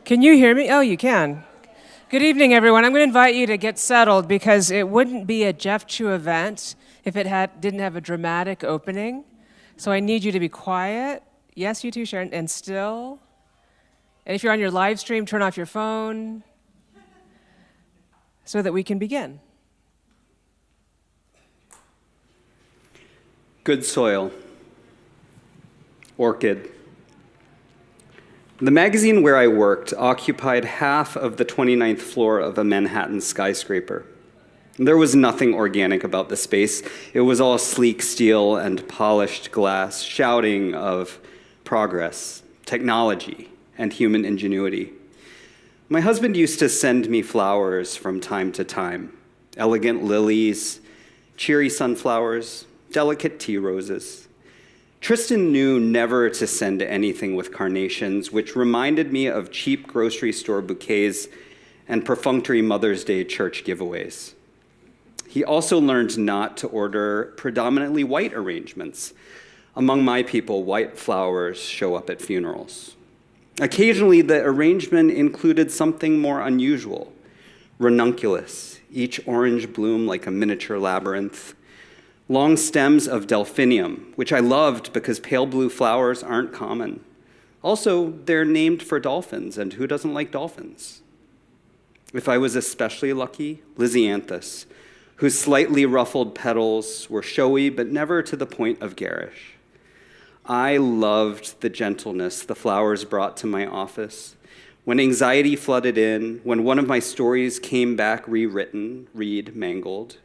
Can you hear me? Oh, you can. Good evening, everyone. I'm going to invite you to get settled because it wouldn't be a Jeff Chu event if it didn't have a dramatic opening. So I need you to be quiet. Yes, you too, Sharon, and still. And if you're on your live stream, turn off your phone so that we can begin. Good soil. Orchid. The magazine where I worked occupied half of the 29th floor of a Manhattan skyscraper. There was nothing organic about the space. It was all sleek steel and polished glass, shouting of progress, technology, and human ingenuity. My husband used to send me flowers from time to time, elegant lilies, cheery sunflowers, delicate tea roses. Tristan knew never to send anything with carnations, which reminded me of cheap grocery store bouquets and perfunctory Mother's Day church giveaways. He also learned not to order predominantly white arrangements. Among my people, white flowers show up at funerals. Occasionally, the arrangement included something more unusual, ranunculus, each orange bloom like a miniature labyrinth. Long stems of delphinium, which I loved because pale blue flowers aren't common. Also, they're named for dolphins, and who doesn't like dolphins? If I was especially lucky, Lisianthus, whose slightly ruffled petals were showy but never to the point of garish. I loved the gentleness the flowers brought to my office. When anxiety flooded in, when one of my stories came back rewritten, mangled,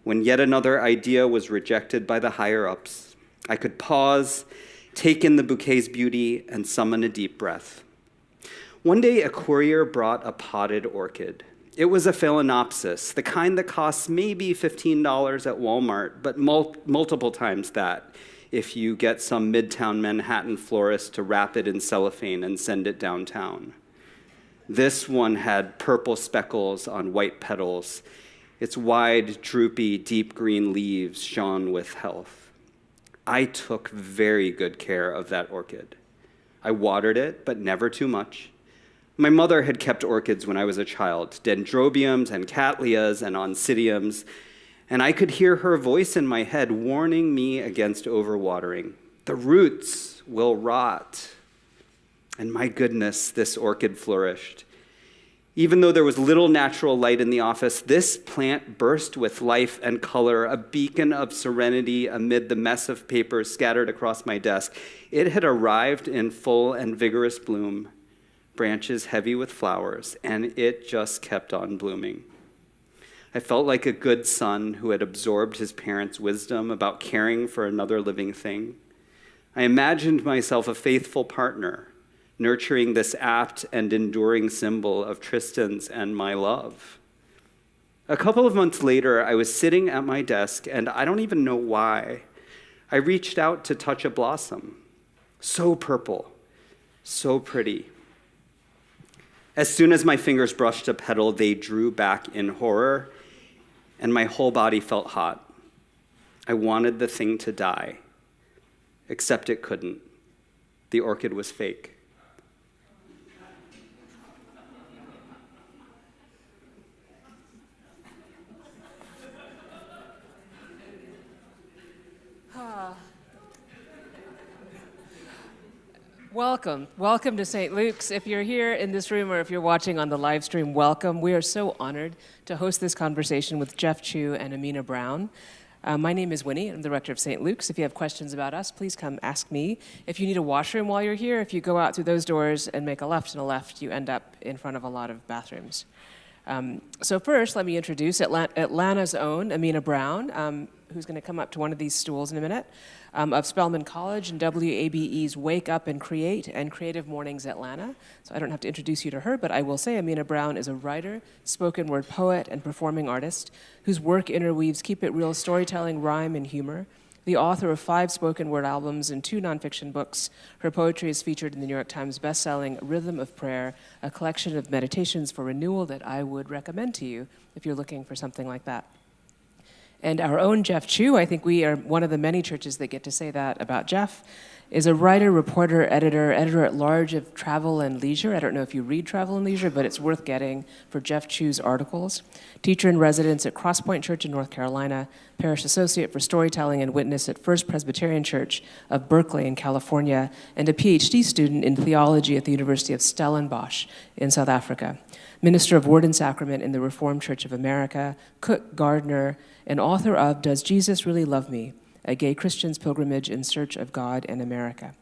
when yet another idea was rejected by the higher-ups, I could pause, take in the bouquet's beauty, and summon a deep breath. One day, a courier brought a potted orchid. It was a phalaenopsis, the kind that costs maybe $15 at Walmart, but multiple times that if you get some midtown Manhattan florist to wrap it in cellophane and send it downtown. This one had purple speckles on white petals. Its wide, droopy, deep green leaves shone with health. I took very good care of that orchid. I watered it, but never too much. My mother had kept orchids when I was a child, dendrobiums and cattleyas and oncidiums, and I could hear her voice in my head warning me against overwatering. The roots will rot. And my goodness, this orchid flourished. Even though there was little natural light in the office, this plant burst with life and color, a beacon of serenity amid the mess of papers scattered across my desk. It had arrived in full and vigorous bloom, branches heavy with flowers, and it just kept on blooming. I felt like a good son who had absorbed his parents' wisdom about caring for another living thing. I imagined myself a faithful partner, nurturing this apt and enduring symbol of Tristan's and my love. A couple of months later, I was sitting at my desk, and I don't even know why. I reached out to touch a blossom. So purple, so pretty. As soon as my fingers brushed a petal, they drew back in horror, and my whole body felt hot. I wanted the thing to die, except it couldn't. The orchid was fake. Welcome to St. Luke's. If you're here in this room or if you're watching on the live stream, welcome. We are so honored to host this conversation with Jeff Chu and Amena Brown. My name is Winnie. I'm the rector of St. Luke's. If you have questions about us, please come ask me. If you need a washroom while you're here, if you go out through those doors and make a left and a left, you end up in front of a lot of bathrooms. So first, let me introduce Atlanta's own Amena Brown, who's going to come up to one of these stools in a minute, of Spelman College and WABE's Wake Up and Create and Creative Mornings Atlanta. So I don't have to introduce you to her, but I will say Amena Brown is a writer, spoken word poet, and performing artist whose work interweaves keep it real storytelling, rhyme, and humor. The author of 5 spoken word albums and 2 nonfiction books, her poetry is featured in the New York Times bestselling Rhythm of Prayer, a collection of meditations for renewal that I would recommend to you if you're looking for something like that. And our own Jeff Chu, I think we are one of the many churches that get to say that about Jeff. is a writer, reporter, editor at large of Travel and Leisure. I don't know if you read Travel and Leisure, but it's worth getting for Jeff Chu's articles. Teacher in residence at Crosspoint Church in North Carolina, parish associate for storytelling and witness at First Presbyterian Church of Berkeley in California, and a PhD student in theology at the University of Stellenbosch in South Africa. Minister of Word and Sacrament in the Reformed Church of America, cook, gardener, and author of Does Jesus Really Love Me? A Gay Christian's Pilgrimage in Search of God and America,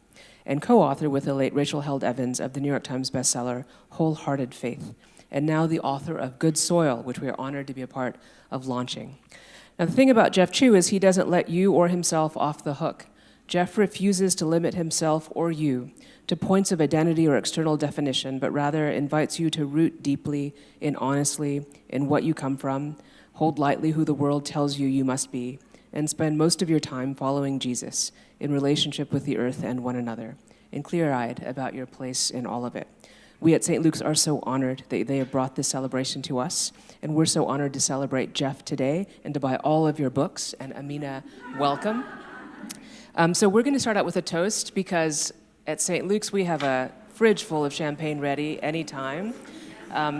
and co-author with the late Rachel Held Evans of the New York Times bestseller, Wholehearted Faith, and now the author of Good Soil, which we are honored to be a part of launching. Now, the thing about Jeff Chu is he doesn't let you or himself off the hook. Jeff refuses to limit himself or you to points of identity or external definition, but rather invites you to root deeply and honestly in what you come from, hold lightly who the world tells you you must be, and spend most of your time following Jesus in relationship with the earth and one another, and clear-eyed about your place in all of it. We at St. Luke's are so honored that they have brought this celebration to us, and we're so honored to celebrate Jeff today and to buy all of your books. And Amena, welcome. So we're going to start out with a toast because at St. Luke's we have a fridge full of champagne ready anytime.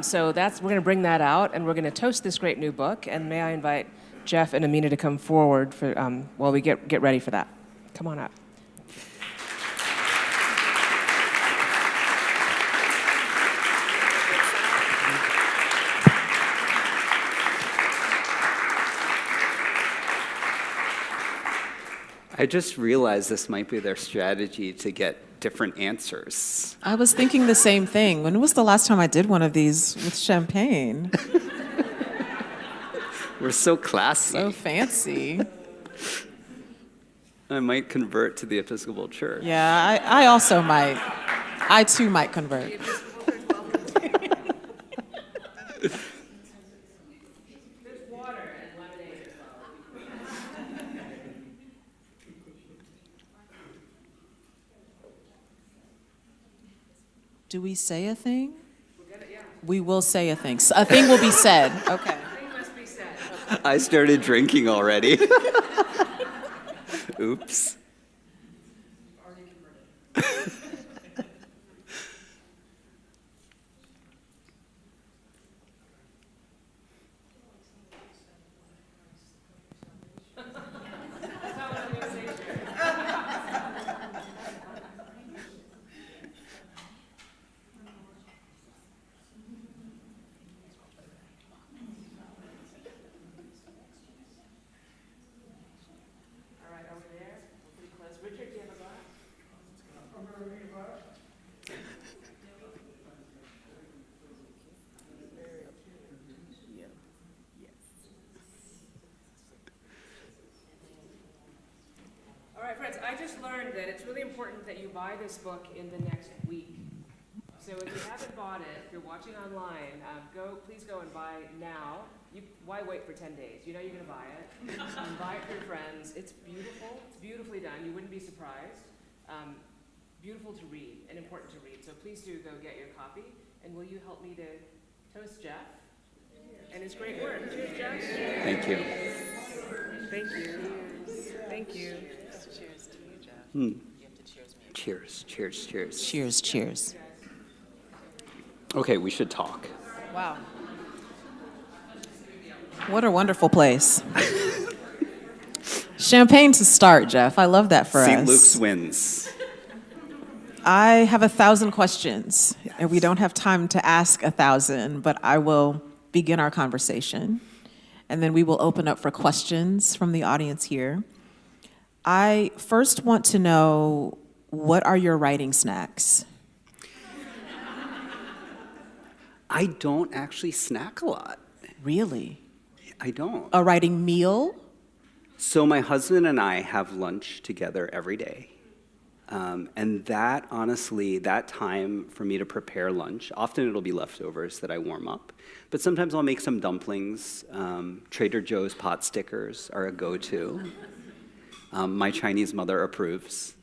So we're going to bring that out, and we're going to toast this great new book. And may I invite Jeff and Amena to come forward for while we get ready for that. Come on up. I just realized this might be their strategy to get different answers. I was thinking the same thing. When was the last time I did one of these with champagne? We're so classy. So fancy. I might convert to the Episcopal Church. Yeah, I also might. I too might convert. There's water and lemonade as well. Do we say a thing? We will say a thing. A thing will be said. Okay. I started drinking already. Oops. I just learned that it's really important that you buy this book in the next week. So if you haven't bought it, if you're watching online, please go and buy now. Why wait for 10 days? You know you're going to buy it. Buy it for your friends. It's beautiful. It's beautifully done. You wouldn't be surprised. Beautiful to read and important to read. So please do go get your copy. And will you help me to toast Jeff and his great work? Cheers, Jeff. Thank you. Thank you. Thank you. Cheers to you, Jeff. You have to cheers me. Cheers, cheers, cheers. Cheers, cheers. Okay, we should talk. Wow. What a wonderful place. Champagne to start, Jeff. I love that for us. St. Luke's wins. I have 1,000 questions, and we don't have time to ask 1,000, but I will begin our conversation, and then we will open up for questions from the audience here. I first want to know, what are your writing snacks? I don't actually snack a lot. Really? I don't. A writing meal? So my husband and I have lunch together every day. And that, honestly, that time for me to prepare lunch, often it'll be leftovers that I warm up, but sometimes I'll make some dumplings. Trader Joe's pot stickers are a go-to. My Chinese mother approves.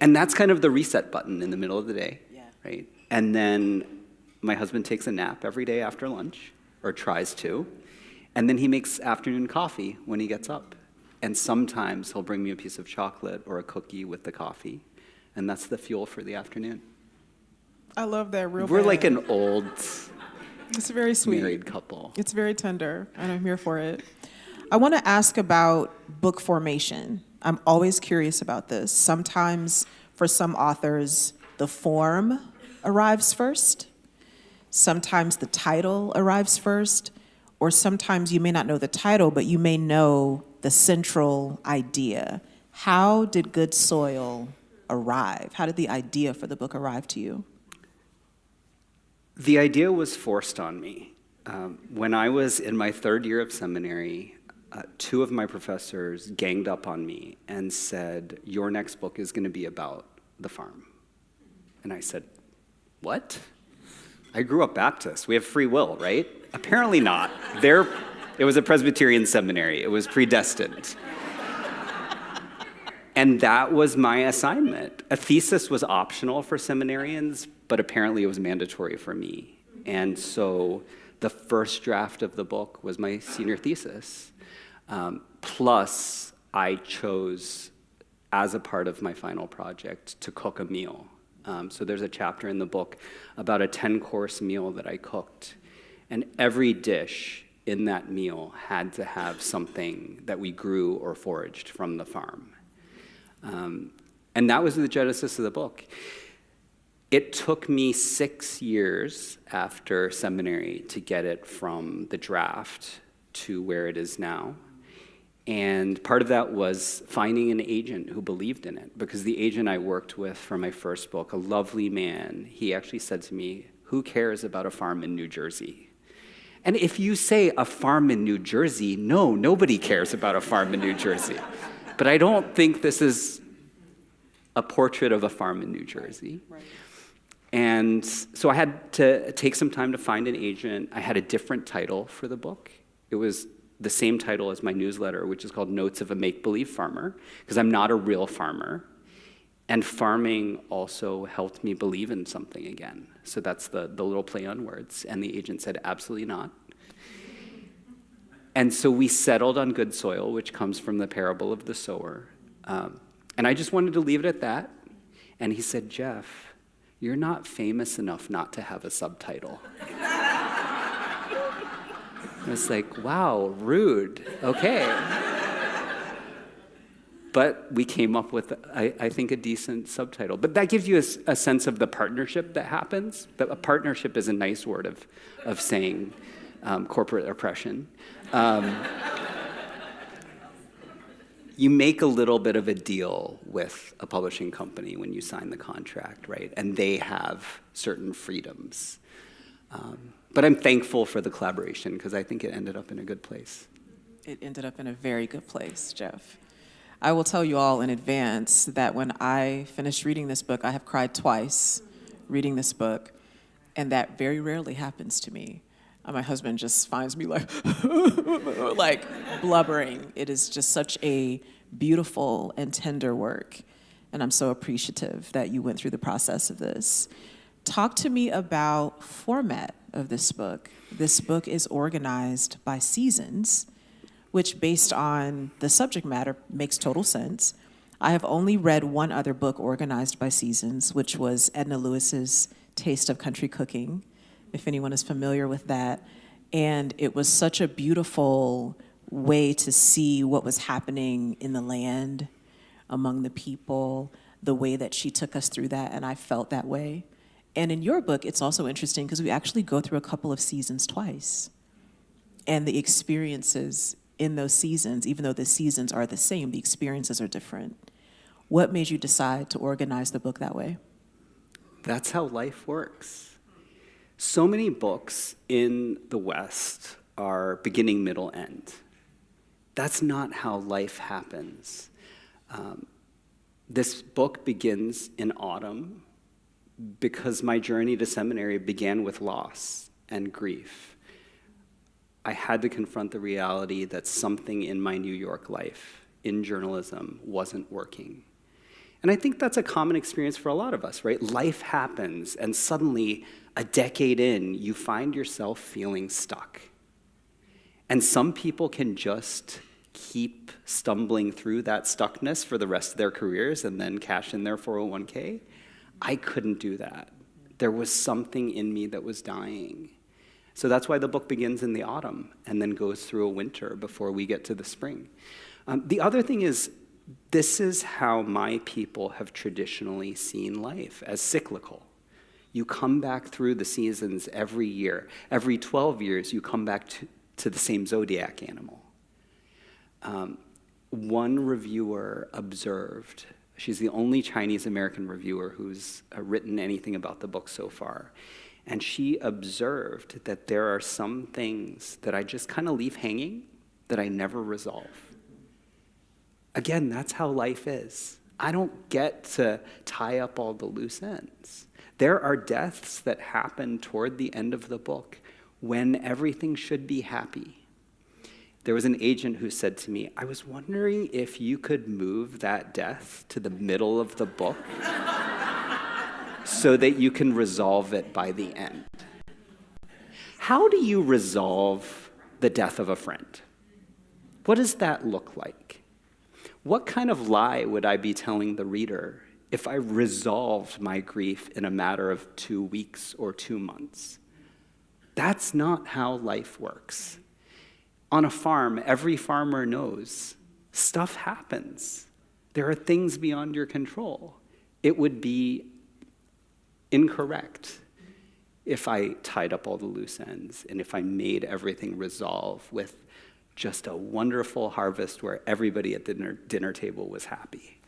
And that's kind of the reset button in the middle of the day, right? And then my husband takes a nap every day after lunch, or tries to, and then he makes afternoon coffee when he gets up. And sometimes he'll bring me a piece of chocolate or a cookie with the coffee, and that's the fuel for the afternoon. I love that real We're bad. like an old It's very sweet. married couple. It's very tender, and I'm here for it. I want to ask about book formation. I'm always curious about this. Sometimes, for some authors, the form arrives first. Sometimes the title arrives first. Or sometimes you may not know the title, but you may know the central idea. How did Good Soil arrive? How did the idea for the book arrive to you? The idea was forced on me. When I was in my third year of seminary, two of my professors ganged up on me and said, "Your next book is going to be about the farm." And I said, "What? I grew up Baptist. We have free will, right?" Apparently not. It was a Presbyterian seminary. It was predestined. And that was my assignment. A thesis was optional for seminarians, but apparently it was mandatory for me. And so the first draft of the book was my senior thesis. Plus, I chose, as a part of my final project, to cook a meal. So there's a chapter in the book about a 10-course meal that I cooked. And every dish in that meal had to have something that we grew or foraged from the farm. And that was the genesis of the book. It took me 6 years after seminary to get it from the draft to where it is now. And part of that was finding an agent who believed in it, because the agent I worked with for my first book, a lovely man, he actually said to me, "Who cares about a farm in New Jersey?" And if you say a farm in New Jersey, no, nobody cares about a farm in New Jersey. But I don't think this is a portrait of a farm in New Jersey. Right. And so I had to take some time to find an agent. I had a different title for the book. It was the same title as my newsletter, which is called Notes of a Make-Believe Farmer, because I'm not a real farmer. And farming also helped me believe in something again. So that's the little play on words. And the agent said, "Absolutely not." And so we settled on Good Soil, which comes from the parable of the sower. And I just wanted to leave it at that. And he said, "Jeff, you're not famous enough not to have a subtitle." I was like, wow, rude. Okay. But we came up with, I think, a decent subtitle. But that gives you a sense of the partnership that happens. But a partnership is a nice word of saying corporate oppression. You make a little bit of a deal with a publishing company when you sign the contract, right? And they have certain freedoms. But I'm thankful for the collaboration because I think it ended up in a good place. It ended up in a very good place, Jeff. I will tell you all in advance that when I finished reading this book, I have cried twice reading this book, and that very rarely happens to me. My husband just finds me like, like blubbering. It is just such a beautiful and tender work, and I'm so appreciative that you went through the process of this. Talk to me about format of this book. This book is organized by seasons, which based on the subject matter makes total sense. I have only read one other book organized by seasons, which was Edna Lewis's Taste of Country Cooking, if anyone is familiar with that. And it was such a beautiful way to see what was happening in the land, among the people, the way that she took us through that, and I felt that way. And in your book, it's also interesting because we actually go through a couple of seasons twice. And the experiences in those seasons, even though the seasons are the same, the experiences are different. What made you decide to organize the book that way? That's how life works. So many books in the West are beginning, middle, end. That's not how life happens. This book begins in autumn because my journey to seminary began with loss and grief. I had to confront the reality that something in my New York life, in journalism, wasn't working. And I think that's a common experience for a lot of us, right? Life happens, and suddenly, a decade in, you find yourself feeling stuck. And some people can just keep stumbling through that stuckness for the rest of their careers and then cash in their 401k. I couldn't do that. There was something in me that was dying. So that's why the book begins in the autumn and then goes through a winter before we get to the spring. The other thing is, this is how my people have traditionally seen life, as cyclical. You come back through the seasons every year. Every 12 years, you come back to the same zodiac animal. One reviewer observed, she's the only Chinese-American reviewer who's written anything about the book so far, and she observed that there are some things that I just kind of leave hanging that I never resolve. Again, that's how life is. I don't get to tie up all the loose ends. There are deaths that happen toward the end of the book when everything should be happy. There was an agent who said to me, I was wondering if you could move that death to the middle of the book so that you can resolve it by the end. How do you resolve the death of a friend? What does that look like? What kind of lie would I be telling the reader if I resolved my grief in a matter of 2 weeks or 2 months? That's not how life works. On a farm, every farmer knows stuff happens. There are things beyond your control. It would be incorrect if I tied up all the loose ends and if I made everything resolve with just a wonderful harvest where everybody at the dinner table was happy.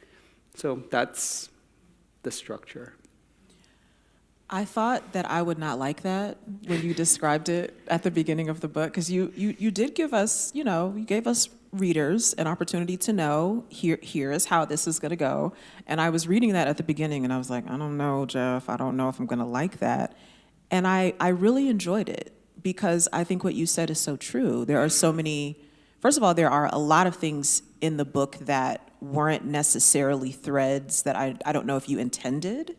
So that's the structure. I thought that I would not like that when you described it at the beginning of the book, because you did give us, you gave us readers an opportunity to know, here is how this is going to go. And I was reading that at the beginning, and I was like, I don't know, Jeff, I don't know if I'm going to like that. And I really enjoyed it, because I think what you said is so true. There are so many, first of all, there are a lot of things in the book that weren't necessarily threads that I don't know if you intended.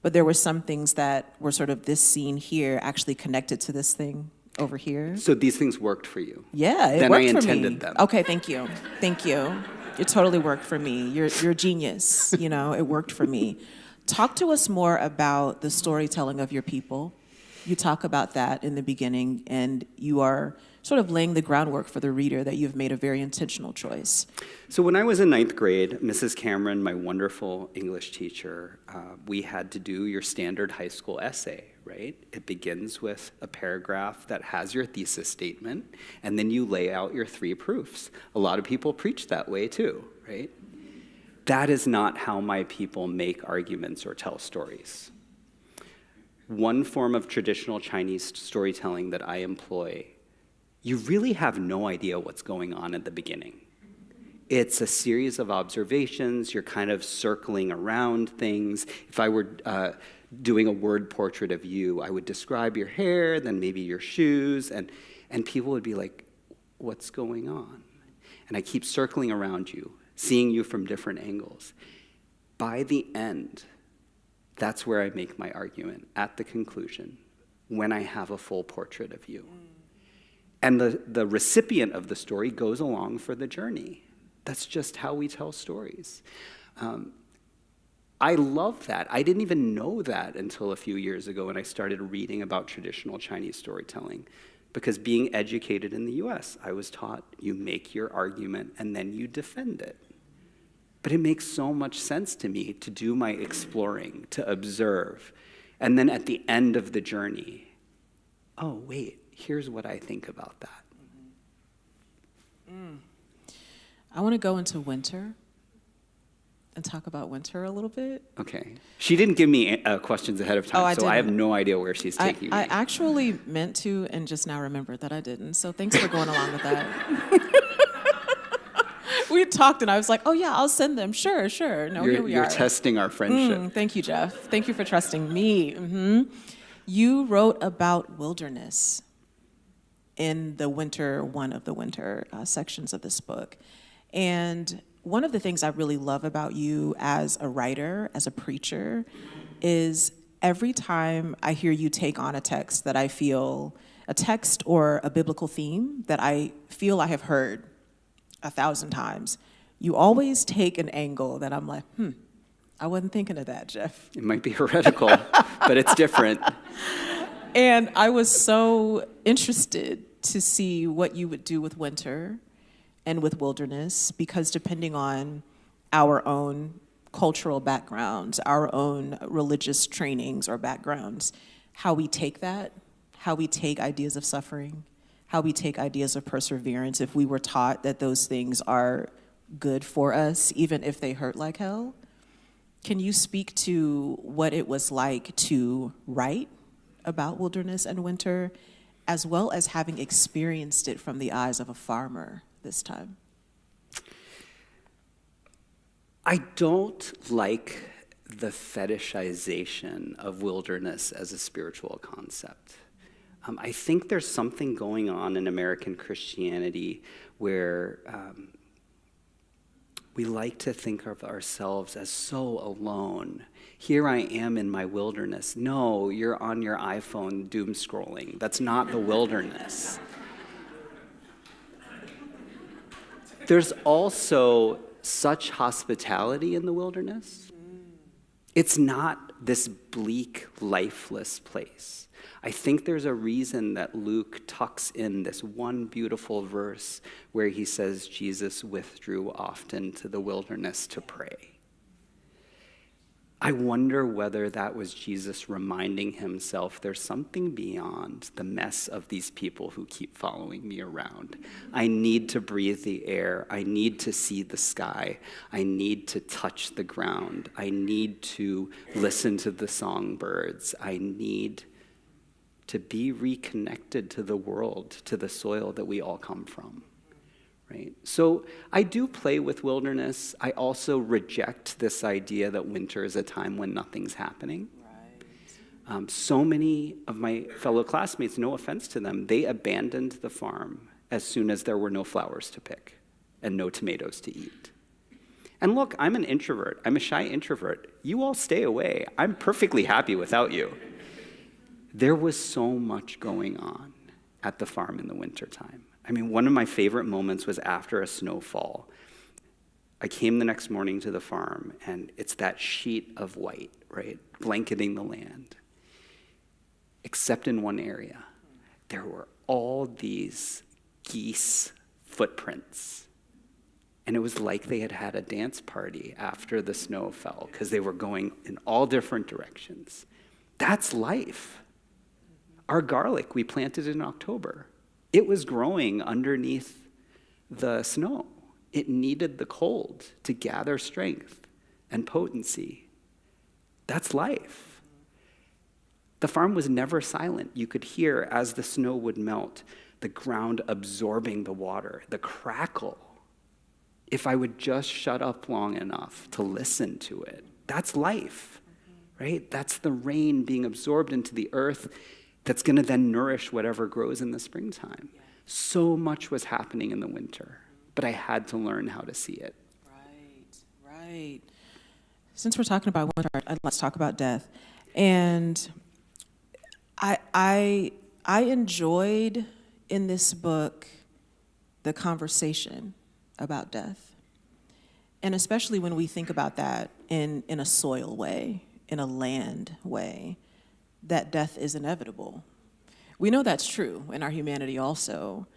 But there were some things that were sort of this scene here actually connected to this thing over here. So these things worked for you? Yeah, it then worked I for me. intended them. Okay, thank you. Thank you. It totally worked for me. You're a genius, it worked for me. Talk to us more about the storytelling of your people. You talk about that in the beginning, and you are sort of laying the groundwork for the reader that you've made a very intentional choice. So when I was in 9th grade, Mrs. Cameron, my wonderful English teacher, we had to do your standard high school essay, right? It begins with a paragraph that has your thesis statement, and then you lay out your 3 proofs. A lot of people preach that way too, right? That is not how my people make arguments or tell stories. One form of traditional Chinese storytelling that I employ, you really have no idea what's going on at the beginning. It's a series of observations. You're kind of circling around things. If I were doing a word portrait of you, I would describe your hair, then maybe your shoes, and people would be like, what's going on? And I keep circling around you, seeing you from different angles. By the end, that's where I make my argument, at the conclusion, when I have a full portrait of you. And the recipient of the story goes along for the journey. That's just how we tell stories. I love that. I didn't even know that until a few years ago when I started reading about traditional Chinese storytelling. Because being educated in the US, I was taught you make your argument and then you defend it. But it makes so much sense to me to do my exploring, to observe, and then at the end of the journey, oh, wait, here's what I think about that. I want to go into winter and talk about winter a little bit. Okay. She didn't give me questions ahead of time, so I have didn't. no idea where she's taking me. I actually meant to and just now remembered that I didn't, so thanks for going along with that. We had talked, and I was like, oh, yeah, I'll send them. Sure. No, here we are. You're testing our friendship. Thank you, Jeff. Thank you for trusting me. You wrote about wilderness in the winter, one of the winter sections of this book. And one of the things I really love about you as a writer, as a preacher, is every time I hear you take on a text that I feel, a text or a biblical theme that I feel I have heard 1,000 times, you always take an angle that I'm like, I wasn't thinking of that, Jeff. It might be heretical, but it's different. And I was so interested to see what you would do with winter and with wilderness, because depending on our own cultural backgrounds, our own religious trainings or backgrounds, how we take that, how we take ideas of suffering, how we take ideas of perseverance, if we were taught that those things are good for us, even if they hurt like hell. Can you speak to what it was like to write about wilderness and winter, as well as having experienced it from the eyes of a farmer this time? I don't like the fetishization of wilderness as a spiritual concept. I think there's something going on in American Christianity where we like to think of ourselves as so alone. Here I am in my wilderness. No, you're on your iPhone doom scrolling. That's not the wilderness. There's also such hospitality in the wilderness. It's not this bleak, lifeless place. I think there's a reason that Luke tucks in this one beautiful verse where he says Jesus withdrew often to the wilderness to pray. I wonder whether that was Jesus reminding himself there's something beyond the mess of these people who keep following me around. I need to breathe the air. I need to see the sky. I need to touch the ground. I need to listen to the songbirds. I need to be reconnected to the world, to the soil that we all come from. Right? So I do play with wilderness. I also reject this idea that winter is a time when nothing's happening. Right. So many of my fellow classmates, no offense to them, they abandoned the farm as soon as there were no flowers to pick and no tomatoes to eat. And look, I'm an introvert. I'm a shy introvert. You all stay away. I'm perfectly happy without you. There was so much going on at the farm in the wintertime. I mean, one of my favorite moments was after a snowfall. I came the next morning to the farm, and it's that sheet of white, right, blanketing the land. Except in one area, there were all these geese footprints. And it was like they had had a dance party after the snow fell, because they were going in all different directions. That's life. Our garlic, we planted in October. It was growing underneath the snow. It needed the cold to gather strength and potency. That's life. The farm was never silent. You could hear, as the snow would melt, the ground absorbing the water, the crackle. If I would just shut up long enough to listen to it, that's life, right? That's the rain being absorbed into the earth that's going to then nourish whatever grows in the springtime. So much was happening in the winter, but I had to learn how to see it. Right. Since we're talking about winter, let's talk about death. And I enjoyed in this book the conversation about death. And especially when we think about that in a soil way, in a land way, that death is inevitable. We know that's true in our humanity also,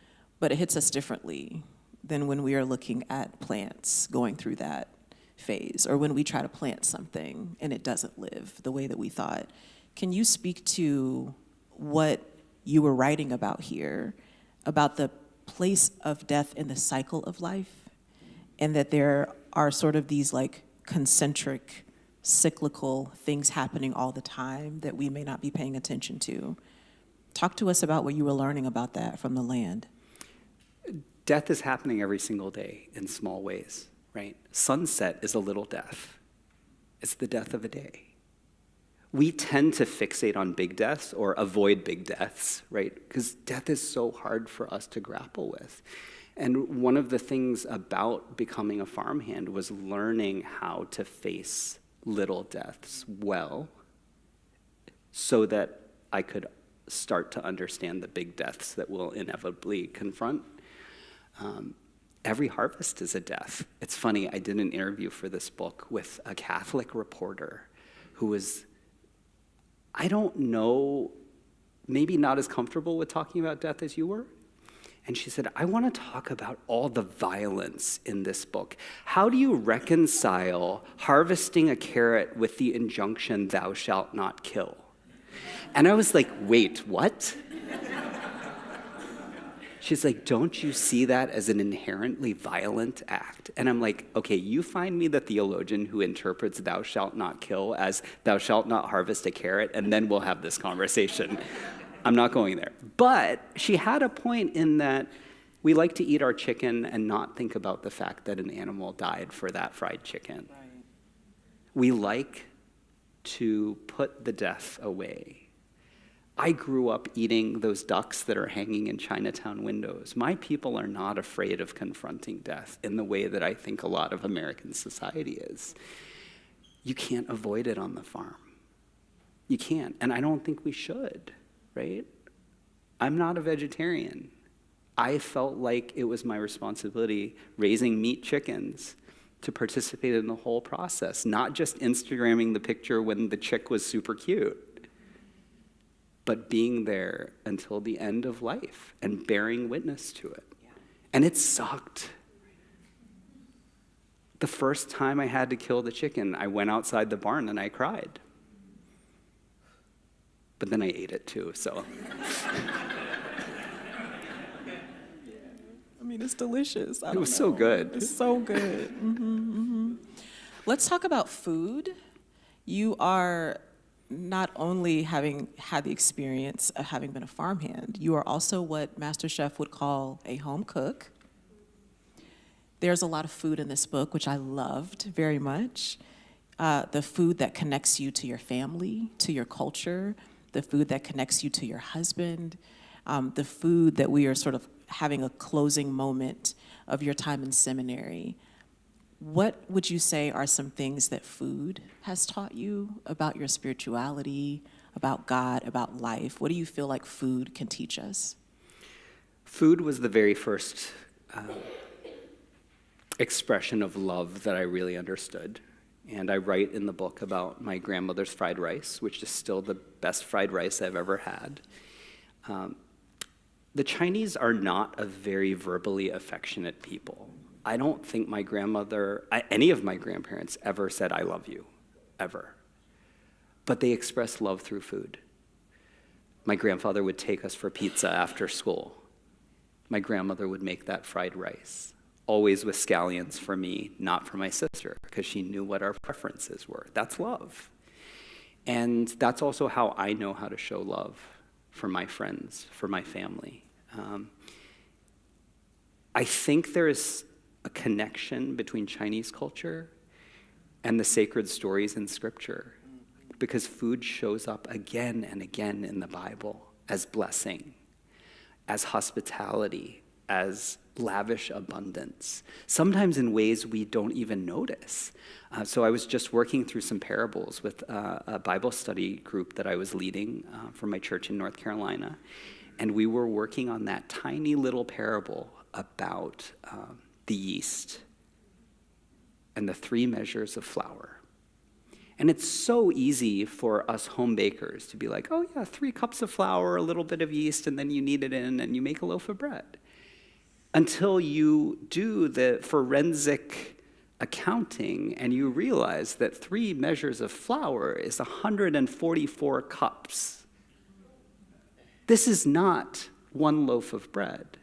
but it hits us differently than when we are looking at plants going through that phase, or when we try to plant something and it doesn't live the way that we thought. Can you speak to what you were writing about here, about the place of death in the cycle of life, and that there are sort of these like concentric, cyclical things happening all the time that we may not be paying attention to? Talk to us about what you were learning about that from the land. Death is happening every single day in small ways, right? Sunset is a little death. It's the death of a day. We tend to fixate on big deaths or avoid big deaths, right? Because death is so hard for us to grapple with. And one of the things about becoming a farmhand was learning how to face little deaths well, so that I could start to understand the big deaths that we'll inevitably confront. every harvest is a death. It's funny, I did an interview for this book with a Catholic reporter who was, I don't know, maybe not as comfortable with talking about death as you were. And she said, I want to talk about all the violence in this book. How do you reconcile harvesting a carrot with the injunction, thou shalt not kill? And I was like, wait, what? She's like, don't you see that as an inherently violent act? And I'm like, okay, you find me the theologian who interprets thou shalt not kill as thou shalt not harvest a carrot, and then we'll have this conversation. I'm not going there. But she had a point in that we like to eat our chicken and not think about the fact that an animal died for that fried chicken. Right. We like to put the death away. I grew up eating those ducks that are hanging in Chinatown windows. My people are not afraid of confronting death in the way that I think a lot of American society is. You can't avoid it on the farm. You can't, and I don't think we should, right? I'm not a vegetarian. I felt like it was my responsibility raising meat chickens to participate in the whole process, not just Instagramming the picture when the chick was super cute, but being there until the end of life and bearing witness to it. Yeah. And it sucked. The first time I had to kill the chicken, I went outside the barn and I cried. But then I ate it too, so. I mean, it's delicious. It was so good. It's so good. Let's talk about food. You are not only having had the experience of having been a farmhand, you are also what Master Chef would call a home cook. There's a lot of food in this book, which I loved very much. The food that connects you to your family, to your culture, the food that connects you to your husband, the food that we are sort of having a closing moment of your time in seminary. What would you say are some things that food has taught you about your spirituality, about God, about life? What do you feel like food can teach us? Food was the very first expression of love that I really understood. And I write in the book about my grandmother's fried rice, which is still the best fried rice I've ever had. The Chinese are not a very verbally affectionate people. I don't think my grandmother, any of my grandparents ever said, I love you, ever. But they express love through food. My grandfather would take us for pizza after school. My grandmother would make that fried rice, always with scallions for me, not for my sister, because she knew what our preferences were. That's love. And that's also how I know how to show love for my friends, for my family. I think there is a connection between Chinese culture and the sacred stories in Scripture, because food shows up again and again in the Bible as blessing, as hospitality, as lavish abundance, sometimes in ways we don't even notice. So I was just working through some parables with a Bible study group that I was leading for my church in North Carolina, and we were working on that tiny little parable about the yeast and the 3 measures of flour. And it's so easy for us home bakers to be like, oh yeah, 3 cups of flour, a little bit of yeast, and then you knead it in and you make a loaf of bread. Until you do the forensic accounting and you realize that 3 measures of flour is 144 cups. This is not 1 loaf of bread.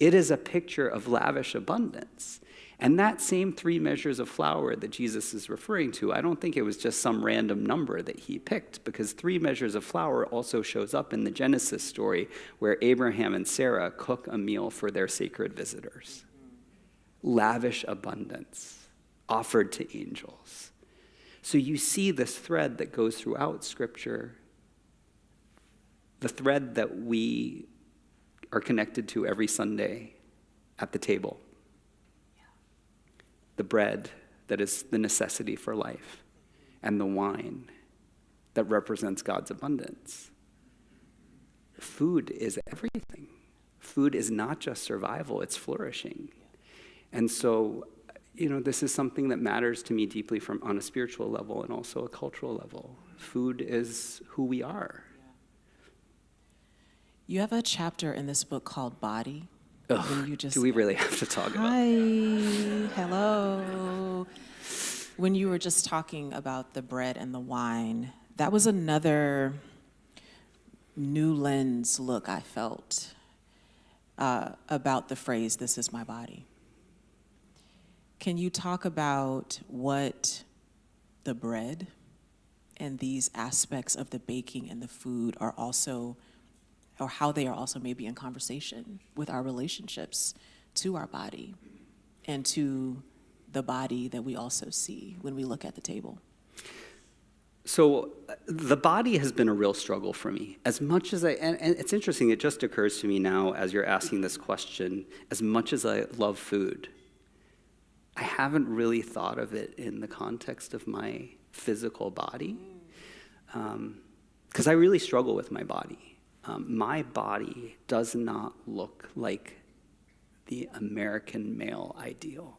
It is a picture of lavish abundance. And that same 3 measures of flour that Jesus is referring to, I don't think it was just some random number that he picked, because 3 measures of flour also shows up in the Genesis story where Abraham and Sarah cook a meal for their sacred visitors. Lavish abundance offered to angels. So you see this thread that goes throughout Scripture, the thread that we are connected to every Sunday at the table. The bread that is the necessity for life, and the wine that represents God's abundance. Food is everything. Food is not just survival, it's flourishing. And so, this is something that matters to me deeply on a spiritual level and also a cultural level. Food is who we are. You have a chapter in this book called Body. Ugh, do we really have to talk about Hi, hello. When you were just talking about the bread and the wine, that was another new lens look I felt about the phrase, "this is my body." Can you talk about what the bread and these aspects of the baking and the food are also, or how they are also maybe in conversation with our relationships to our body and to the body that we also see when we look at the table? So the body has been a real struggle for me. As much as and it's interesting, it just occurs to me now as you're asking this question, as much as I love food, I haven't really thought of it in the context of my physical body, because I really struggle with my body. My body does not look like the American male ideal.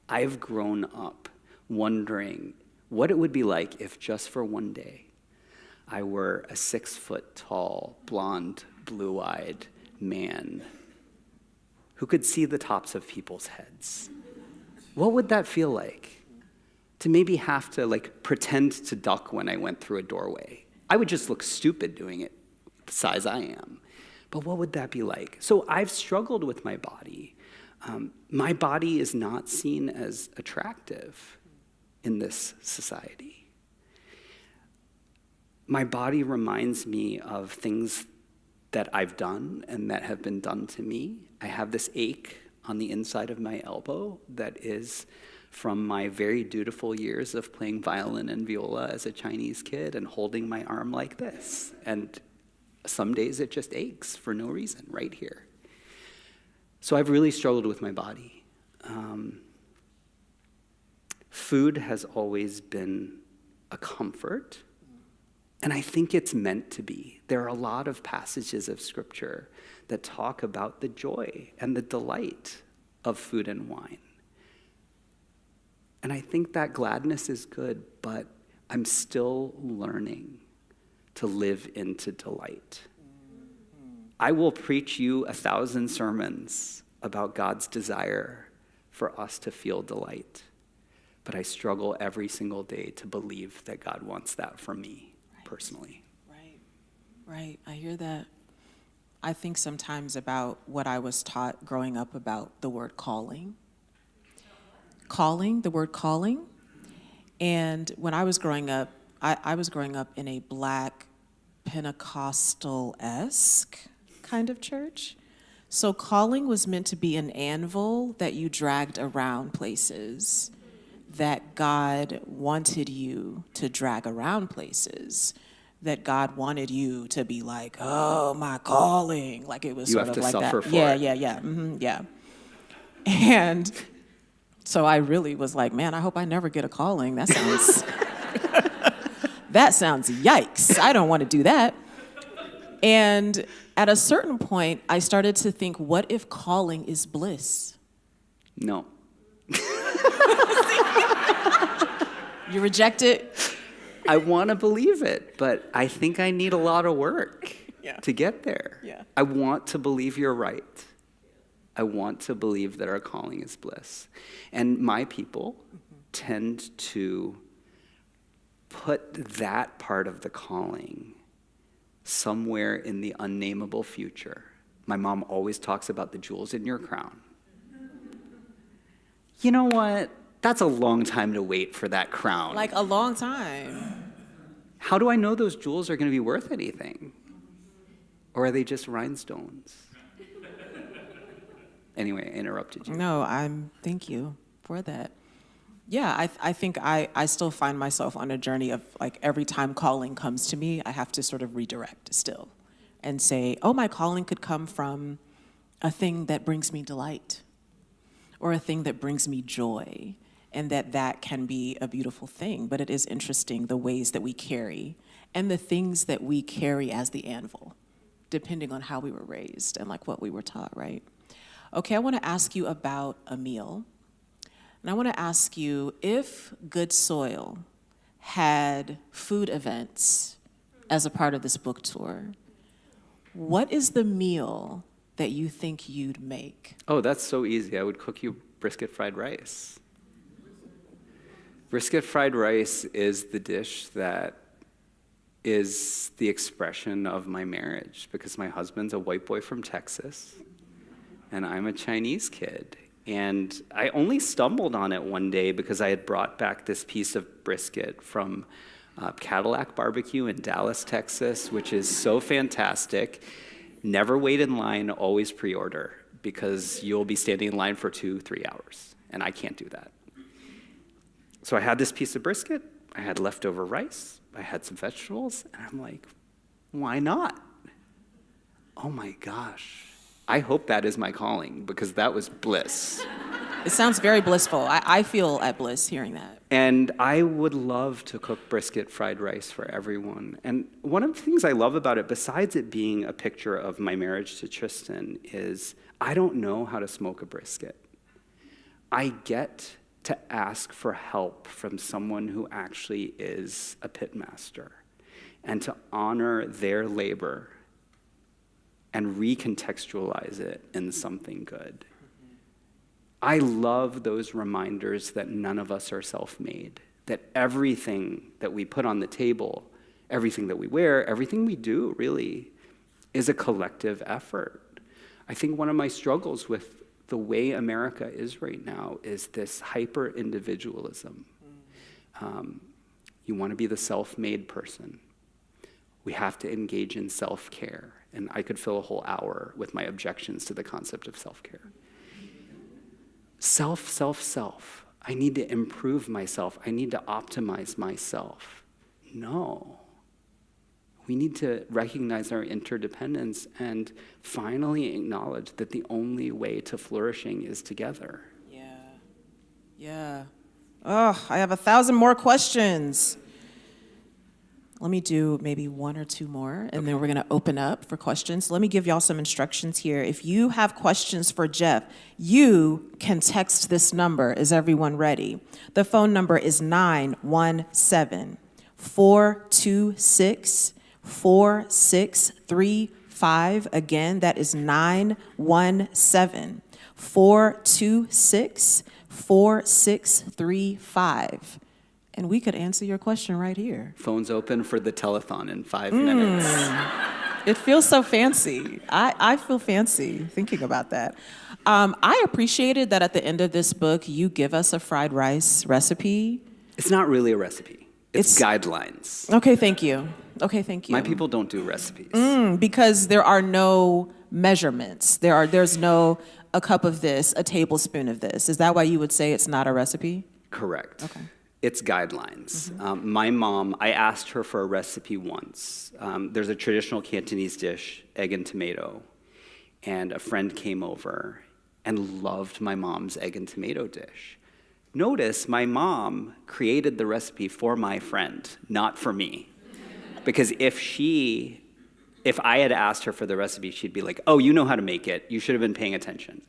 I've grown up wondering what it would be like if just for one day I were a 6-foot-tall, blonde, blue-eyed man who could see the tops of people's heads. What would that feel like? To maybe have to pretend to duck when I went through a doorway. I would just look stupid doing it, the size I am. But what would that be like? So I've struggled with my body. My body is not seen as attractive in this society. My body reminds me of things that I've done and that have been done to me. I have this ache on the inside of my elbow that is from my very dutiful years of playing violin and viola as a Chinese kid and holding my arm like this. And some days it just aches for no reason, right here. So I've really struggled with my body. Food has always been a comfort, and I think it's meant to be. There are a lot of passages of Scripture that talk about the joy and the delight of food and wine. And I think that gladness is good, but I'm still learning to live into delight. I will preach you 1,000 sermons about God's desire for us to feel delight, but I struggle every single day to believe that God wants that from me personally. Right. I hear that. I think sometimes about what I was taught growing up about the word calling. The word calling. And when I was growing up, I was growing up in a Black Pentecostal-esque kind of church. So calling was meant to be an anvil that you dragged around places, that God wanted you to drag around places, that God wanted you to be like, oh, my calling. Like it was You sort have of to like suffer that. for it. Yeah. And so I really was like, man, I hope I never get a calling. That sounds, that sounds yikes. I don't want to do that. And at a certain point, I started to think, what if calling is bliss? No. You reject it? I want to believe it, but I think I need a lot of work to get there. Yeah. I want to believe you're right. I want to believe that our calling is bliss. And my people tend to put that part of the calling somewhere in the unnameable future. My mom always talks about the jewels in your crown. You know what? That's a long time to wait for that crown. Like a long time. How do I know those jewels are going to be worth anything? Or are they just rhinestones? Anyway, I interrupted you. No, thank you for that. Yeah, I think I still find myself on a journey of like every time calling comes to me, I have to sort of redirect still and say, oh, my calling could come from a thing that brings me delight or a thing that brings me joy, and that can be a beautiful thing. But it is interesting the ways that we carry and the things that we carry as the anvil, depending on how we were raised and like what we were taught, right? Okay, I want to ask you about a meal. And I want to ask you if Good Soil had food events as a part of this book tour, what is the meal that you think you'd make? Oh, that's so easy. I would cook you brisket fried rice. Brisket fried rice is the dish that is the expression of my marriage, because my husband's a white boy from Texas, and I'm a Chinese kid. And I only stumbled on it one day because I had brought back this piece of brisket from Cadillac Barbecue in Dallas, Texas, which is so fantastic. Never wait in line, always pre-order, because you'll be standing in line for 2-3 hours, and I can't do that. So I had this piece of brisket, I had leftover rice, I had some vegetables, and I'm like, why not? Oh my gosh. I hope that is my calling, because that was bliss. It sounds very blissful. I feel at bliss hearing that. And I would love to cook brisket fried rice for everyone. And one of the things I love about it, besides it being a picture of my marriage to Tristan, is I don't know how to smoke a brisket. I get to ask for help from someone who actually is a pit master, and to honor their labor and recontextualize it in something good. I love those reminders that none of us are self-made, that everything that we put on the table, everything that we wear, everything we do really is a collective effort. I think one of my struggles with the way America is right now is this hyper-individualism. You want to be the self-made person. We have to engage in self-care. And I could fill a whole hour with my objections to the concept of self-care. Self. I need to improve myself. I need to optimize myself. No. We need to recognize our interdependence and finally acknowledge that the only way to flourishing is together. Yeah. Oh, I have 1,000 more questions. Let me do maybe one or two more, and then we're going to open up for questions. Let me give y'all some instructions here. If you have questions for Jeff, you can text this number. Is everyone ready? The phone number is 917-426-4635. Again, that is 917-426-4635. And we could answer your question right here. Phone's open for the telethon in 5 minutes. It feels so fancy. I feel fancy thinking about that. I appreciated that at the end of this book, you give us a fried rice recipe. It's not really a recipe. It's guidelines. Okay, thank you. My people don't do recipes. Because there are no measurements. There's no a cup of this, a tablespoon of this. Is that why you would say it's not a recipe? Correct. Okay. It's guidelines. My mom, I asked her for a recipe once. There's a traditional Cantonese dish, egg and tomato, and a friend came over and loved my mom's egg and tomato dish. Notice my mom created the recipe for my friend, not for me. Because if I had asked her for the recipe, she'd be like, oh, you know how to make it. You should have been paying attention.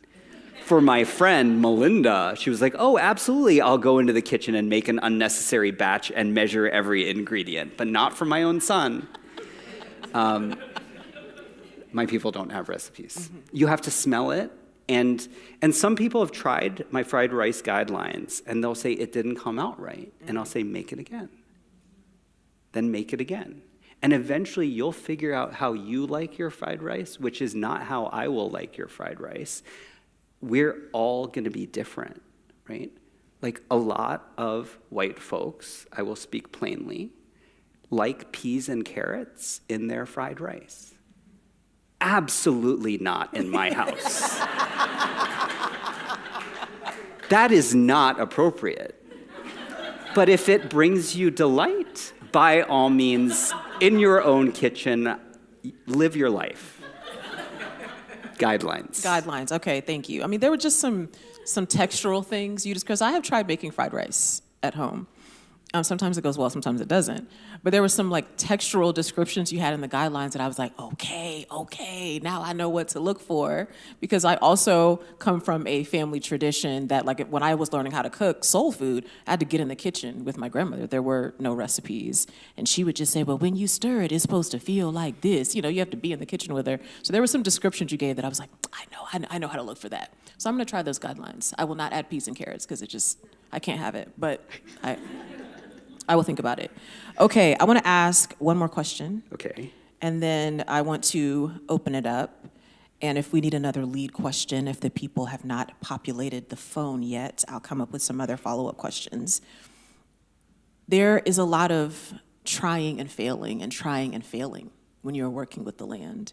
For my friend, Melinda, she was like, oh, absolutely, I'll go into the kitchen and make an unnecessary batch and measure every ingredient, but not for my own son. My people don't have recipes. You have to smell it, and some people have tried my fried rice guidelines, and they'll say it didn't come out right, and I'll say, make it again. Then make it again. And eventually you'll figure out how you like your fried rice, which is not how I will like your fried rice. We're all going to be different, right? Like a lot of white folks, I will speak plainly, like peas and carrots in their fried rice. Absolutely not in my house. That is not appropriate. But if it brings you delight, by all means, in your own kitchen, live your life. Guidelines. Okay, thank you. I mean, there were just some textural things because I have tried making fried rice at home. Sometimes it goes well, sometimes it doesn't. But there were some like textural descriptions you had in the guidelines that I was like, okay, now I know what to look for. Because I also come from a family tradition that like when I was learning how to cook soul food, I had to get in the kitchen with my grandmother. There were no recipes. And she would just say, well, when you stir it, it's supposed to feel like this. You know, you have to be in the kitchen with her. So there were some descriptions you gave that I was like, I know how to look for that. So I'm gonna try those guidelines. I will not add peas and carrots because I can't have it, but I will think about it. Okay, I want to ask one more question. Okay. And then I want to open it up. And if we need another lead question, if the people have not populated the phone yet, I'll come up with some other follow-up questions. There is a lot of trying and failing when you're working with the land.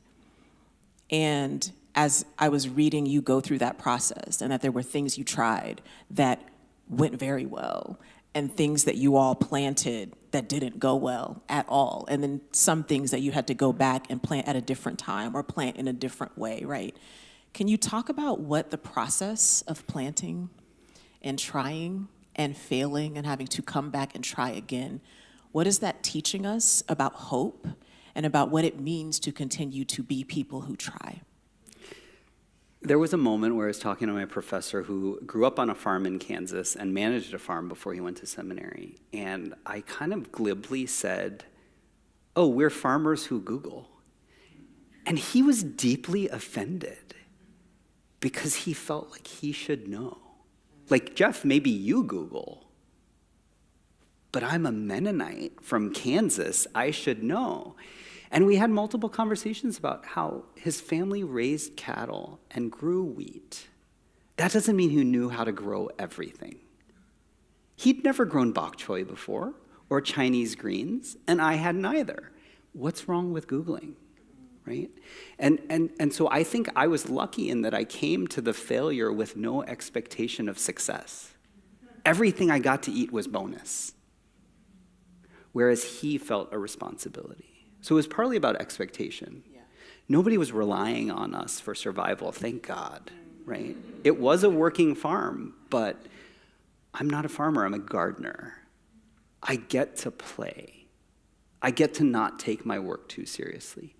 And as I was reading you go through that process and that there were things you tried that went very well, and things that you all planted that didn't go well at all. And then some things that you had to go back and plant at a different time or plant in a different way, right? Can you talk about what the process of planting and trying and failing and having to come back and try again, what is that teaching us about hope and about what it means to continue to be people who try? There was a moment where I was talking to my professor who grew up on a farm in Kansas and managed a farm before he went to seminary. And I kind of glibly said, oh, we're farmers who Google. And he was deeply offended because he felt like he should know. Like, Jeff, maybe you Google, but I'm a Mennonite from Kansas. I should know. And we had multiple conversations about how his family raised cattle and grew wheat. That doesn't mean he knew how to grow everything. He'd never grown bok choy before or Chinese greens, and I hadn't either. What's wrong with Googling, right? And so I think I was lucky in that I came to the failure with no expectation of success. Everything I got to eat was bonus, whereas he felt a responsibility. So it was partly about expectation. Yeah. Nobody was relying on us for survival, thank God, right? It was a working farm, but I'm not a farmer, I'm a gardener. I get to play. I get to not take my work too seriously.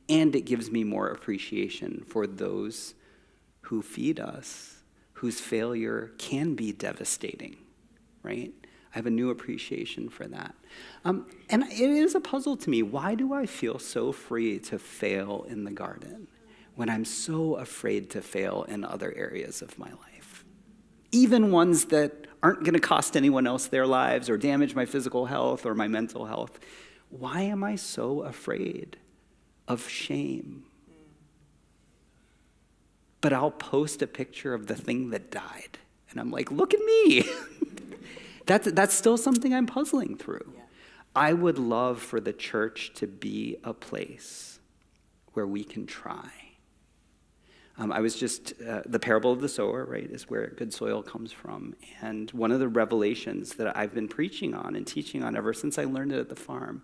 And it gives me more appreciation for those who feed us, whose failure can be devastating, right? I have a new appreciation for that. And it is a puzzle to me. Why do I feel so free to fail in the garden when I'm so afraid to fail in other areas of my life? Even ones that aren't going to cost anyone else their lives or damage my physical health or my mental health. Why am I so afraid of shame? But I'll post a picture of the thing that died, and I'm like, look at me. That's still something I'm puzzling through. Yeah. I would love for the church to be a place where we can try. I was just, the parable of the sower, right, is where good soil comes from. And one of the revelations that I've been preaching on and teaching on ever since I learned it at the farm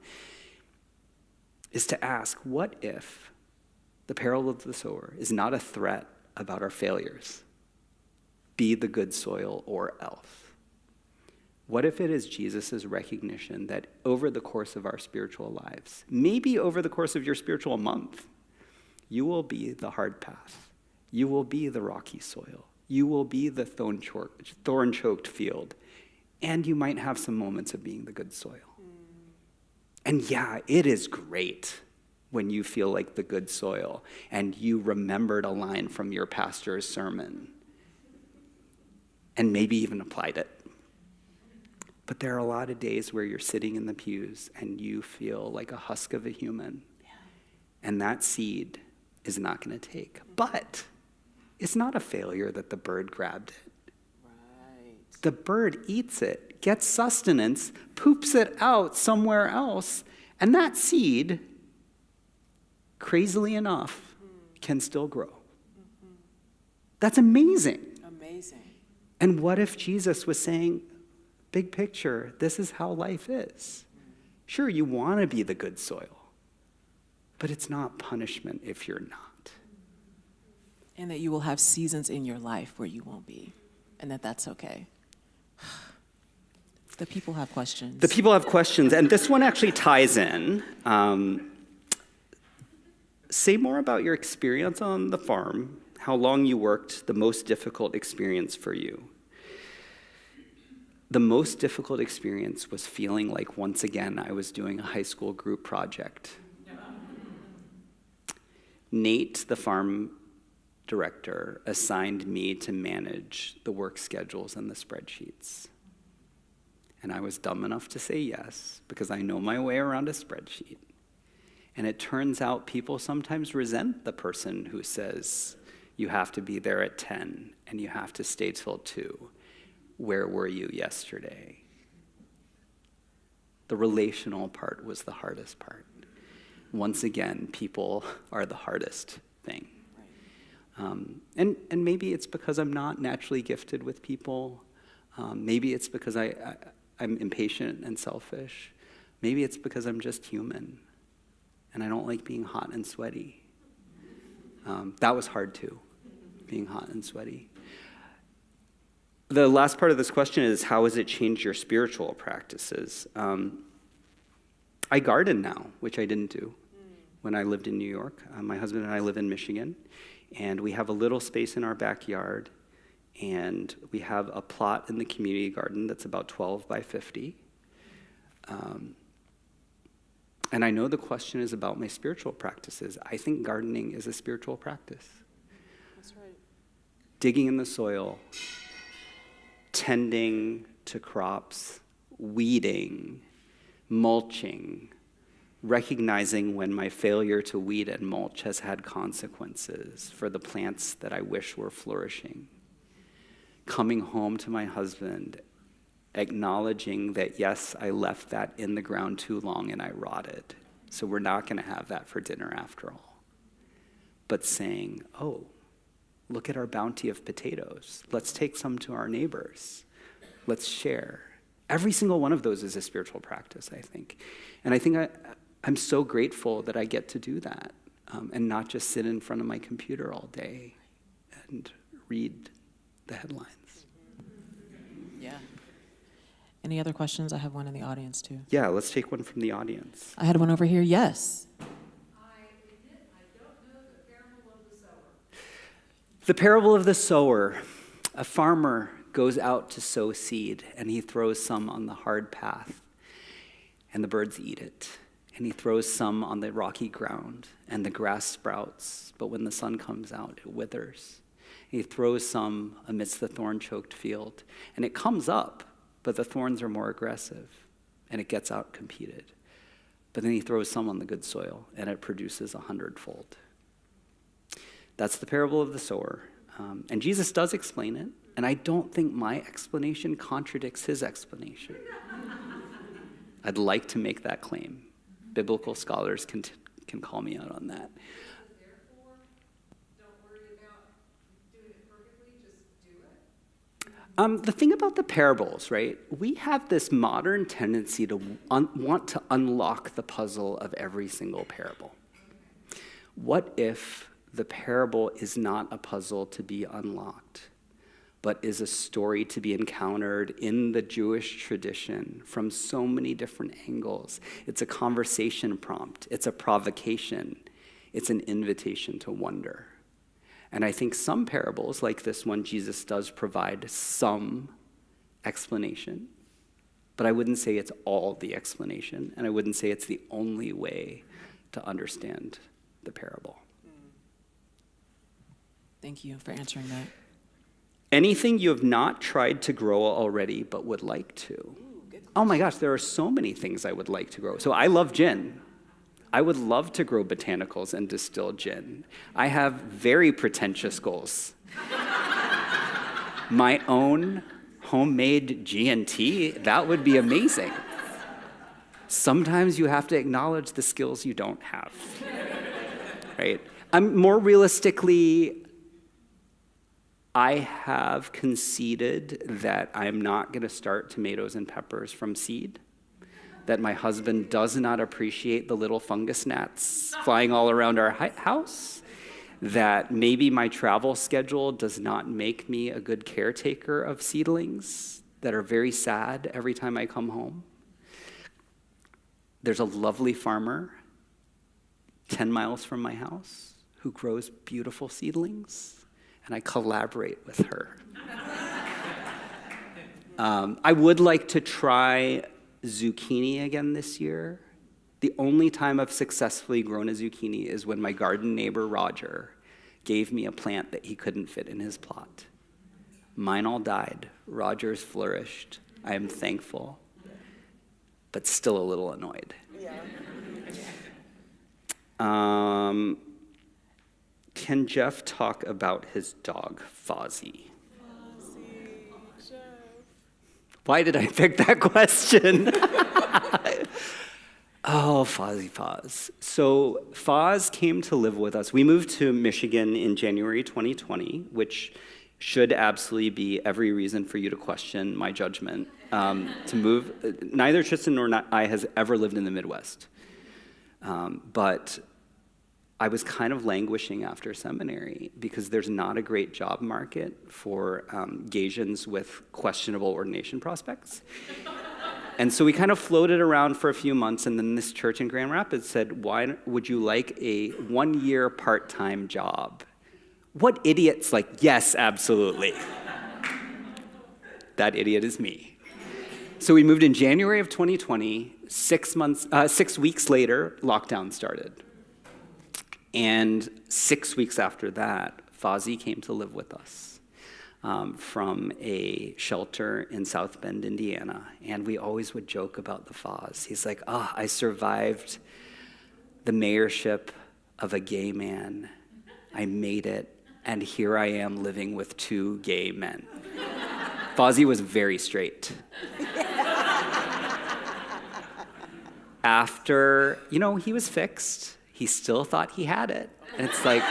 is to ask, what if the parable of the sower is not a threat about our failures? Be the good soil or else. What if it is Jesus' recognition that over the course of our spiritual lives, maybe over the course of your spiritual month, you will be the hard path. You will be the rocky soil. You will be the thorn-choked field. And you might have some moments of being the good soil. And yeah, it is great when you feel like the good soil and you remembered a line from your pastor's sermon and maybe even applied it. But there are a lot of days where you're sitting in the pews and you feel like a husk of a human. Yeah. And that seed is not going to take. But it's not a failure that the bird grabbed it. Right. The bird eats it, gets sustenance, poops it out somewhere else, and that seed, crazily enough, can still grow. Mm-hmm. That's amazing. Amazing. And what if Jesus was saying, big picture, this is how life is. Sure, you want to be the good soil, but it's not punishment if you're not. And that you will have seasons in your life where you won't be, and that's okay. The people have questions. The people have questions, and this one actually ties in. Say more about your experience on the farm, how long you worked, the most difficult experience for you. The most difficult experience was feeling like, once again, I was doing a high school group project. Nate, the farm director, assigned me to manage the work schedules and the spreadsheets. And I was dumb enough to say yes, because I know my way around a spreadsheet. And it turns out people sometimes resent the person who says, you have to be there at 10 and you have to stay till 2. Where were you yesterday? The relational part was the hardest part. Once again, people are the hardest thing. And maybe it's because I'm not naturally gifted with people. Maybe it's because I'm impatient and selfish. Maybe it's because I'm just human and I don't like being hot and sweaty. That was hard too, being hot and sweaty. The last part of this question is, how has it changed your spiritual practices? I garden now, which I didn't do when I lived in New York. My husband and I live in Michigan, and we have a little space in our backyard, and we have a plot in the community garden that's about 12 by 50. And I know the question is about my spiritual practices. I think gardening is a spiritual practice. That's right. Digging in the soil, tending to crops, weeding, mulching, recognizing when my failure to weed and mulch has had consequences for the plants that I wish were flourishing. Coming home to my husband, acknowledging that, yes, I left that in the ground too long and I rotted, so we're not going to have that for dinner after all. But saying, oh, look at our bounty of potatoes. Let's take some to our neighbors. Let's share. Every single one of those is a spiritual practice, I think. And I think I'm so grateful that I get to do that and not just sit in front of my computer all day and read the headlines. Yeah. Any other questions? I have one in the audience, too. Yeah, let's take one from the audience. I had one over here. Yes. The parable of the sower. A farmer goes out to sow seed, and he throws some on the hard path, and the birds eat it. And he throws some on the rocky ground, and the grass sprouts, but when the sun comes out, it withers. He throws some amidst the thorn-choked field, and it comes up, but the thorns are more aggressive, and it gets out-competed. But then he throws some on the good soil, and it produces 100-fold. That's the parable of the sower. And Jesus does explain it, and I don't think my explanation contradicts his explanation. I'd like to make that claim. Biblical scholars can call me out on that. Therefore, don't worry about doing it perfectly, just do it. The thing about the parables, right? We have this modern tendency to want to unlock the puzzle of every single parable. What if the parable is not a puzzle to be unlocked, but is a story to be encountered in the Jewish tradition from so many different angles? It's a conversation prompt. It's a provocation. It's an invitation to wonder. And I think some parables, like this one, Jesus does provide some explanation, but I wouldn't say it's all the explanation, and I wouldn't say it's the only way to understand the parable. Thank you for answering that. Anything you have not tried to grow already but would like to? Oh my gosh, there are so many things I would like to grow. So I love gin. I would love to grow botanicals and distill gin. I have very pretentious goals. My own homemade G&T, that would be amazing. Sometimes you have to acknowledge the skills you don't have, right? More realistically, I have conceded that I'm not going to start tomatoes and peppers from seed, that my husband does not appreciate the little fungus gnats flying all around our house, that maybe my travel schedule does not make me a good caretaker of seedlings, that are very sad every time I come home. There's a lovely farmer 10 miles from my house who grows beautiful seedlings, and I collaborate with her. I would like to try zucchini again this year. The only time I've successfully grown a zucchini is when my garden neighbor, Roger, gave me a plant that he couldn't fit in his plot. Mine all died. Roger's flourished. I am thankful, but still a little annoyed. Can Jeff talk about his dog, Fozzie? Why did I pick that question? Oh, Fozzie Foz. So Foz came to live with us. We moved to Michigan in January 2020, which should absolutely be every reason for you to question my judgment to move. Neither Tristan nor I has ever lived in the Midwest. But I was kind of languishing after seminary because there's not a great job market for Gaysians with questionable ordination prospects. And so we kind of floated around for a few months, and then this church in Grand Rapids said, why would you like a 1-year part-time job? What idiot's like, yes, absolutely. That idiot is me. So we moved in January of 2020. 6 weeks later, lockdown started. And 6 weeks after that, Fozzie came to live with us from a shelter in South Bend, Indiana. And we always would joke about the Foz. He's like, I survived the mayorship of a gay man. I made it, and here I am living with 2 gay men. Fozzie was very straight. After, he was fixed, he still thought he had it. And it's like,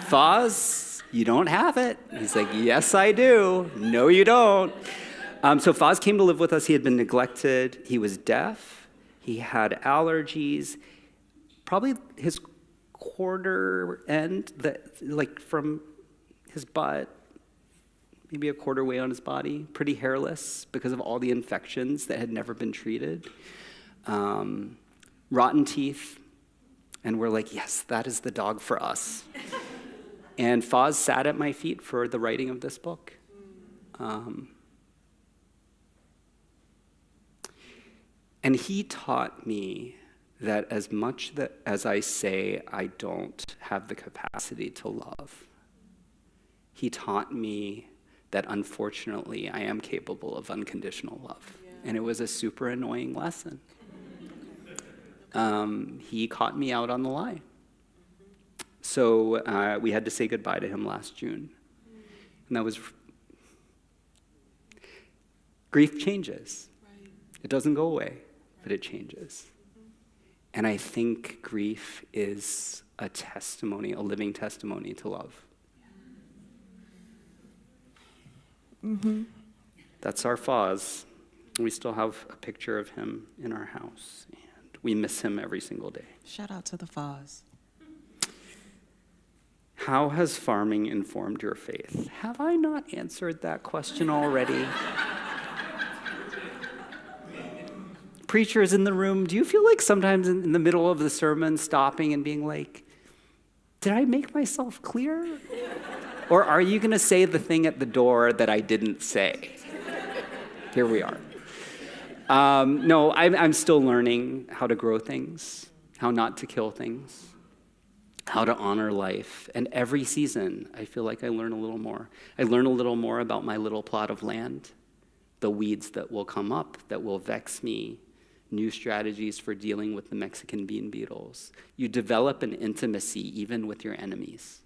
Foz, you don't have it. And he's like, yes, I do. No, you don't. So Foz came to live with us. He had been neglected. He was deaf. He had allergies. Probably his quarter end, from his butt, maybe a quarter way on his body, pretty hairless because of all the infections that had never been treated. Rotten teeth. And we're like, yes, that is the dog for us. And Foz sat at my feet for the writing of this book. And he taught me that as much as I say I don't have the capacity to love, he taught me that unfortunately I am capable of unconditional love. Yeah. And it was a super annoying lesson. He caught me out on the lie. So we had to say goodbye to him last June. And that was, grief changes. Right. It doesn't go away, but it changes. And I think grief is a testimony, a living testimony to love. Mm-hmm. That's our Foz. We still have a picture of him in our house. We miss him every single day. Shout out to the Foz. How has farming informed your faith? Have I not answered that question already? Preachers in the room, do you feel like sometimes in the middle of the sermon stopping and being like, did I make myself clear? Or are you going to say the thing at the door that I didn't say? Here we are. No, I'm still learning how to grow things, how not to kill things, how to honor life. And every season, I feel like I learn a little more. I learn a little more about my little plot of land, the weeds that will come up, that will vex me, new strategies for dealing with the Mexican bean beetles. You develop an intimacy even with your enemies.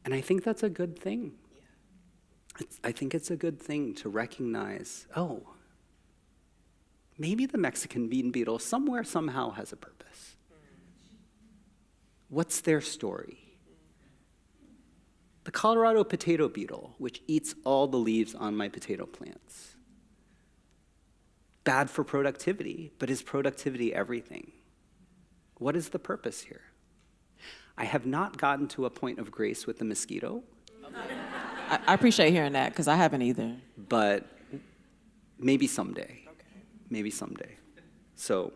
And I think that's a good thing. I think it's a good thing to recognize, maybe the Mexican bean beetle somewhere, somehow has a purpose. What's their story? The Colorado potato beetle, which eats all the leaves on my potato plants. Bad for productivity, but is productivity everything? What is the purpose here? I have not gotten to a point of grace with the mosquito. I appreciate hearing that because I haven't either. but maybe someday. Maybe someday. So.